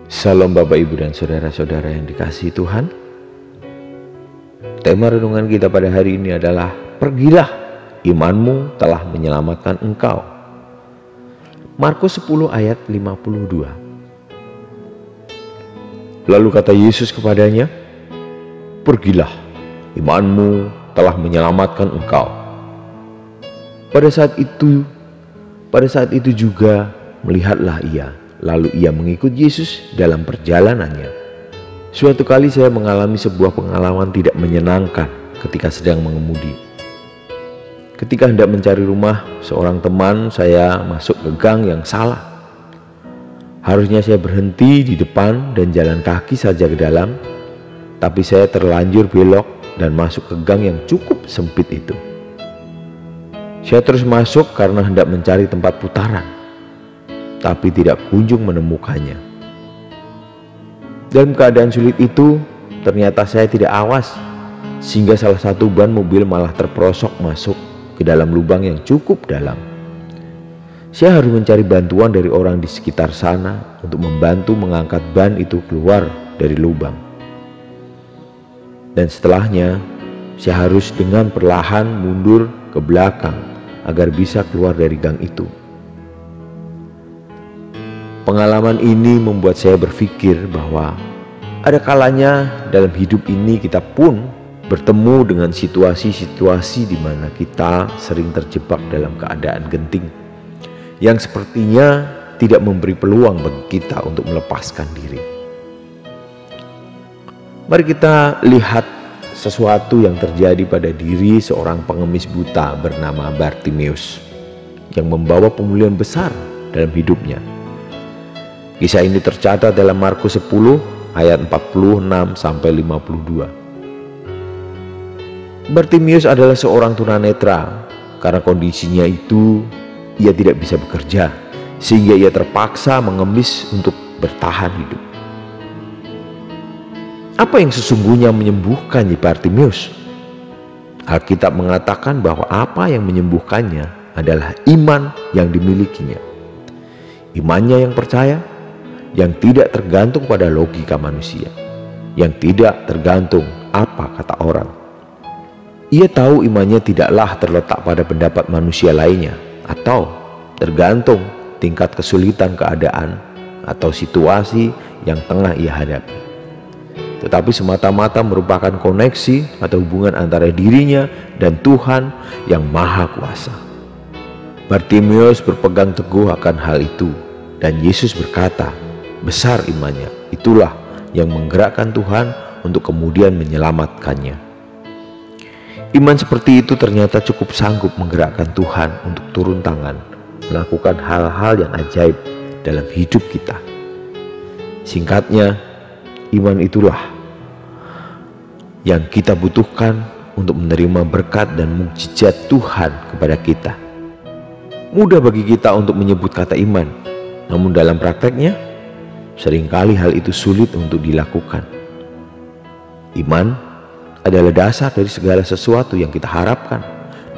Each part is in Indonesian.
Salam Bapak Ibu dan Saudara-saudara yang dikasihi Tuhan. Tema renungan kita pada hari ini adalah pergilah, imanmu telah menyelamatkan engkau. Markus 10 ayat 52. Lalu kata Yesus kepadanya, pergilah, imanmu telah menyelamatkan engkau. Pada saat itu juga melihatlah ia. Lalu ia mengikut Yesus dalam perjalanannya. Suatu kali saya mengalami sebuah pengalaman tidak menyenangkan ketika sedang mengemudi. Ketika hendak mencari rumah seorang teman, saya masuk ke gang yang salah. Harusnya saya berhenti di depan dan jalan kaki saja ke dalam, tapi saya terlanjur belok dan masuk ke gang yang cukup sempit itu. Saya terus masuk karena hendak mencari tempat putaran, tapi tidak kunjung menemukannya. Dalam keadaan sulit itu, ternyata saya tidak awas, sehingga salah satu ban mobil malah terperosok masuk ke dalam lubang yang cukup dalam. Saya harus mencari bantuan dari orang di sekitar sana untuk membantu mengangkat ban itu keluar dari lubang. Dan setelahnya, saya harus dengan perlahan mundur ke belakang agar bisa keluar dari gang itu. Pengalaman ini membuat saya berpikir bahwa ada kalanya dalam hidup ini kita pun bertemu dengan situasi-situasi di mana kita sering terjebak dalam keadaan genting yang sepertinya tidak memberi peluang bagi kita untuk melepaskan diri. Mari kita lihat sesuatu yang terjadi pada diri seorang pengemis buta bernama Bartimeus yang membawa pemulihan besar dalam hidupnya. Kisah ini tercatat dalam Markus 10 ayat 46 sampai 52. Bartimeus adalah seorang tunanetra. Karena kondisinya itu ia tidak bisa bekerja, sehingga ia terpaksa mengemis untuk bertahan hidup. Apa yang sesungguhnya menyembuhkan Bartimeus? Alkitab mengatakan bahwa apa yang menyembuhkannya adalah iman yang dimilikinya. Imannya yang percaya, yang tidak tergantung pada logika manusia, yang tidak tergantung apa kata orang. Ia tahu imannya tidaklah terletak pada pendapat manusia lainnya atau tergantung tingkat kesulitan keadaan atau situasi yang tengah ia hadapi, tetapi semata-mata merupakan koneksi atau hubungan antara dirinya dan Tuhan yang Maha Kuasa. Bartimeus berpegang teguh akan hal itu, dan Yesus berkata, besar imannya, itulah yang menggerakkan Tuhan untuk kemudian menyelamatkannya. Iman seperti itu ternyata cukup sanggup menggerakkan Tuhan untuk turun tangan, melakukan hal-hal yang ajaib dalam hidup kita. Singkatnya, iman itulah yang kita butuhkan untuk menerima berkat dan mukjizat Tuhan kepada kita. Mudah bagi kita untuk menyebut kata iman, namun dalam prakteknya, seringkali hal itu sulit untuk dilakukan. Iman adalah dasar dari segala sesuatu yang kita harapkan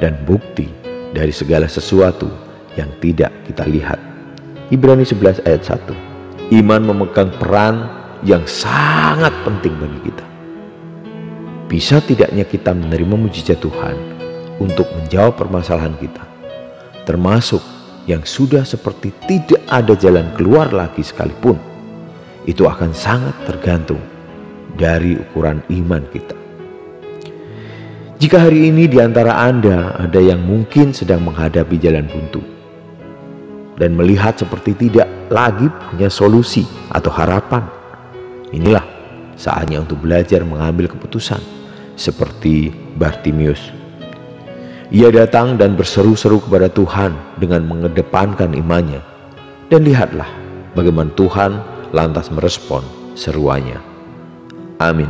dan bukti dari segala sesuatu yang tidak kita lihat. Ibrani 11 ayat 1. Iman memegang peran yang sangat penting bagi kita. Bisa tidaknya kita menerima mujizat Tuhan untuk menjawab permasalahan kita, termasuk yang sudah seperti tidak ada jalan keluar lagi sekalipun. Itu akan sangat tergantung dari ukuran iman kita. Jika hari ini di antara Anda ada yang mungkin sedang menghadapi jalan buntu dan melihat seperti tidak lagi punya solusi atau harapan, inilah saatnya untuk belajar mengambil keputusan seperti Bartimeus. Ia datang dan berseru-seru kepada Tuhan dengan mengedepankan imannya, dan lihatlah bagaimana Tuhan lantas merespon seruannya. Amin.